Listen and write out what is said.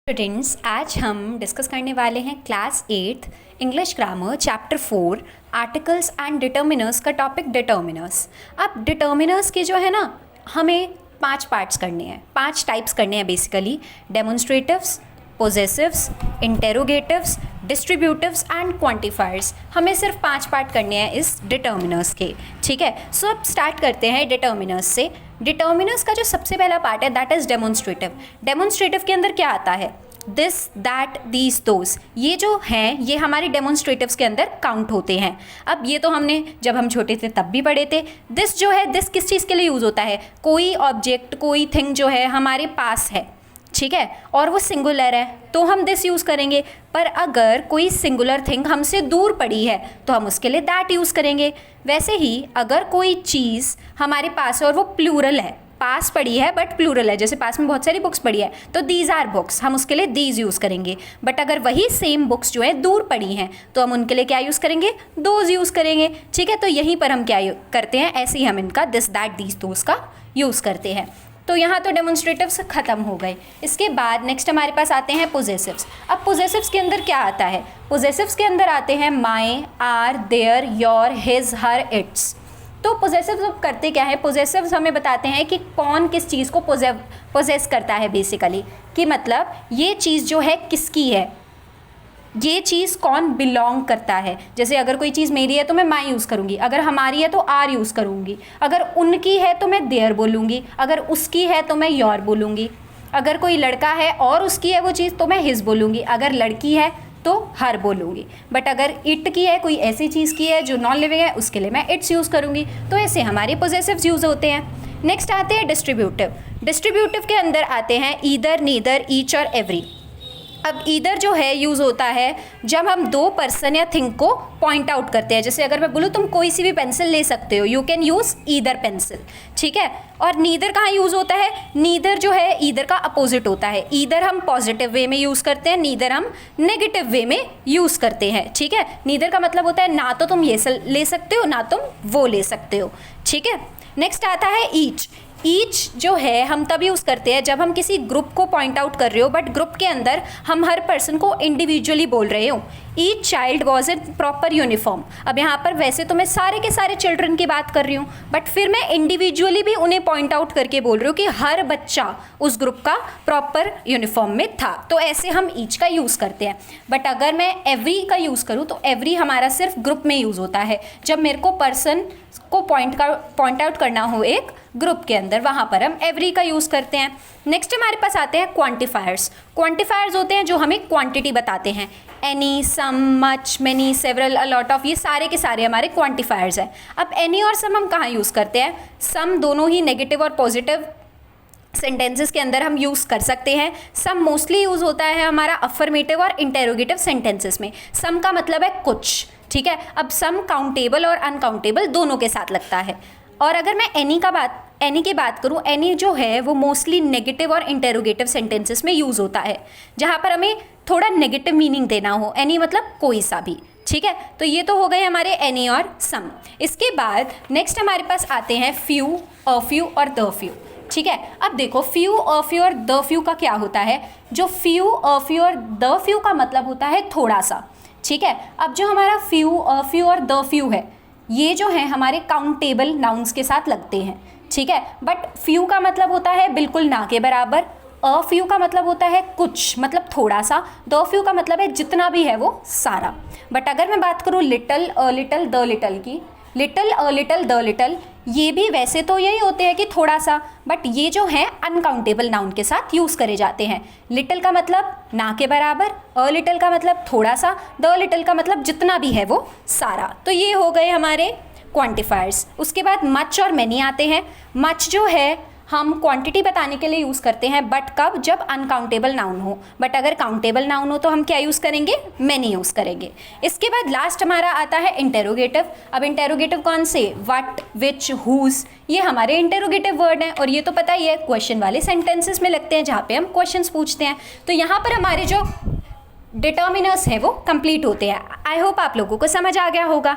Students, आज हम discuss करने वाले हैं class 8 English grammar chapter 4 articles and determiners का टॉपिक डिटर्मिनर्स। अब डिटर्मिनर्स के जो है ना, हमें 5 पार्ट्स करने हैं, 5 टाइप्स करने हैं basically. Demonstratives, possessives, interrogatives, distributives and quantifiers. हमें सिर्फ 5 पार्ट करने हैं इस डिटर्मिनर्स के, ठीक है। सो अब स्टार्ट करते हैं डिटर्मिनर्स से। डिटर्मिनर्स का जो सबसे पहला पार्ट है दैट इज़ डेमोन्स्ट्रेटिव। डेमोन्स्ट्रेटिव के अंदर क्या आता है? दिस, दैट, दीज, दोज, ये जो हैं ये हमारे डेमोन्स्ट्रेटिव्स के अंदर काउंट होते हैं। अब ये तो हमने जब हम छोटे थे तब भी पढ़े थे। दिस जो है, दिस किस चीज़ के लिए यूज़ होता है? कोई ऑब्जेक्ट, कोई थिंग जो है हमारे पास है, ठीक है, और वो सिंगुलर है तो हम दिस यूज़ करेंगे। पर अगर कोई सिंगुलर थिंग हमसे दूर पड़ी है तो हम उसके लिए दैट यूज़ करेंगे। वैसे ही अगर कोई चीज़ हमारे पास है और वो प्लूरल है, पास पड़ी है बट प्लूरल है, जैसे पास में बहुत सारी बुक्स पड़ी है तो दीज आर बुक्स, हम उसके लिए दीज यूज़ करेंगे। बट अगर वही सेम बुक्स जो है दूर पड़ी हैं तो हम उनके लिए क्या यूज़ करेंगे? दोज यूज़ करेंगे, ठीक है। तो यहीं पर हम क्या करते हैं, ऐसे ही हम इनका दिस, दैट, दीज, दोज का यूज़ करते हैं। तो यहाँ तो डेमोन्स्ट्रेटिव्स ख़त्म हो गए। इसके बाद नेक्स्ट हमारे पास आते हैं पोजेसिव्स। अब पोजेसिव्स के अंदर क्या आता है? पोजेसिव्स के अंदर आते हैं my, our, their, your, his, her, its. तो पोजेसिव्स करते क्या है? पोजेसिव्स हमें बताते हैं कि कौन किस चीज़ को पोजेस करता है बेसिकली, कि मतलब ये चीज़ जो है किसकी है, ये चीज़ कौन बिलोंग करता है। जैसे अगर कोई चीज़ मेरी है तो मैं माई यूज़ करूँगी, अगर हमारी है तो आर यूज़ करूँगी, अगर उनकी है तो मैं देयर बोलूँगी, अगर उसकी है तो मैं योर बोलूँगी, अगर कोई लड़का है और उसकी है वो चीज़ तो मैं हिज बोलूँगी, अगर लड़की है तो हर बोलूँगी। बट अगर इट की है, कोई ऐसी चीज़ की है जो नॉन लिविंग है, उसके लिए मैं इट्स यूज़ करूँगी। तो ऐसे हमारे पोजेसिव्स यूज़ होते हैं। नेक्स्ट आते हैं डिस्ट्रीब्यूटिव। डिस्ट्रीब्यूटिव के अंदर आते हैं ईदर, नीदर, ईच और एवरी। अब ईदर जो है यूज़ होता है जब हम दो पर्सन या थिंग को पॉइंट आउट करते हैं। जैसे अगर मैं बोलूँ तुम कोई सी भी पेंसिल ले सकते हो, you can use either pencil, ठीक है। और नीदर कहाँ यूज़ होता है? नीदर जो है ईदर का अपोजिट होता है। ईदर हम पॉजिटिव वे में यूज़ करते हैं, नीदर हम नेगेटिव वे में यूज़ करते हैं, ठीक है। नीदर का मतलब होता है ना तो तुम ये ले सकते हो ना तुम वो ले सकते हो, ठीक है। नेक्स्ट आता है ईच। ईच जो है हम तब यूज़ करते हैं जब हम किसी ग्रुप को पॉइंट आउट कर रहे हो बट ग्रुप के अंदर हम हर पर्सन को इंडिविजुअली बोल रहे हो। Each child was in proper uniform. अब यहाँ पर वैसे तो मैं सारे के सारे चिल्ड्रन की बात कर रही हूँ बट फिर मैं इंडिविजुअली भी उन्हें पॉइंट आउट करके बोल रही हूँ कि हर बच्चा उस ग्रुप का प्रॉपर यूनिफॉर्म में था। तो ऐसे हम ईच का यूज़ करते हैं। बट अगर मैं एवरी का यूज़ करूँ तो एवरी हमारा सिर्फ ग्रुप में यूज़ होता है। जब मेरे को पर्सन को पॉइंट आउट करना हो एक ग्रुप के अंदर, वहाँ पर हम एवरी का यूज़ करते हैं। नेक्स्ट हमारे पास आते हैं क्वांटिफायर्स। क्वांटिफायर्स होते हैं जो हमें क्वांटिटी बताते हैं। Any, some, much, many, several, a lot of, ये सारे के सारे हमारे क्वांटिफायर्स हैं। अब एनी और सम हम कहाँ यूज़ करते हैं? सम दोनों ही नेगेटिव और पॉजिटिव सेंटेंसेस के अंदर हम यूज़ कर सकते हैं। सम मोस्टली यूज़ होता है हमारा अफर्मेटिव और इंटेरोगेटिव सेंटेंसेस में। सम का मतलब है कुछ, ठीक है। अब सम काउंटेबल और अनकाउंटेबल दोनों के साथ लगता है। और अगर मैं एनी की बात करूँ, एनी जो है वो मोस्टली नेगेटिव और इंटेरोगेटिव सेंटेंसेस में यूज़ होता है जहाँ पर हमें थोड़ा नेगेटिव मीनिंग देना हो। एनी मतलब कोई सा भी, ठीक है। तो ये तो हो गए हमारे एनी और सम। इसके बाद नेक्स्ट हमारे पास आते हैं फ्यू, अ फ्यू और द फ्यू, ठीक है। अब देखो फ्यू, अ फ्यू और द फ्यू का क्या होता है? जो फ्यू, अ फ्यू और द फ्यू का मतलब होता है थोड़ा सा, ठीक है। अब जो हमारा फ्यू, अ फ्यू और द फ्यू है, ये जो है हमारे काउंटेबल नाउन्स के साथ लगते हैं, ठीक है। बट फ्यू का मतलब होता है बिल्कुल ना के बराबर, अ फ्यू का मतलब होता है कुछ, मतलब थोड़ा सा, द फ्यू का मतलब है जितना भी है वो सारा। बट अगर मैं बात करूँ little, a little, the little की, little, a little, the little, ये भी वैसे तो यही होते हैं कि थोड़ा सा, बट ये जो है अनकाउंटेबल नाउन के साथ यूज़ करे जाते हैं। लिटल का मतलब ना के बराबर, अ लिटल का मतलब थोड़ा सा, द लिटल का मतलब जितना भी है वो सारा। तो ये हो गए हमारे क्वांटिफायर्स। उसके बाद मच और मैनी आते हैं। मच जो है हम क्वांटिटी बताने के लिए यूज़ करते हैं बट कब? जब अनकाउंटेबल नाउन हो। बट अगर काउंटेबल नाउन हो तो हम क्या यूज़ करेंगे? मैनी यूज़ करेंगे। इसके बाद लास्ट हमारा आता है इंटेरोगेटिव। अब इंटेरोगेटिव कौन से? व्हाट, विच, हुज, ये हमारे इंटेरोगेटिव वर्ड हैं और ये तो पता ही है क्वेश्चन वाले सेंटेंसेस में लगते हैं जहाँ पे हम क्वेश्चंस पूछते हैं। तो यहाँ पर हमारे जो डिटर्मिनर्स हैं वो कंप्लीट होते हैं। आई होप आप लोगों को समझ आ गया होगा।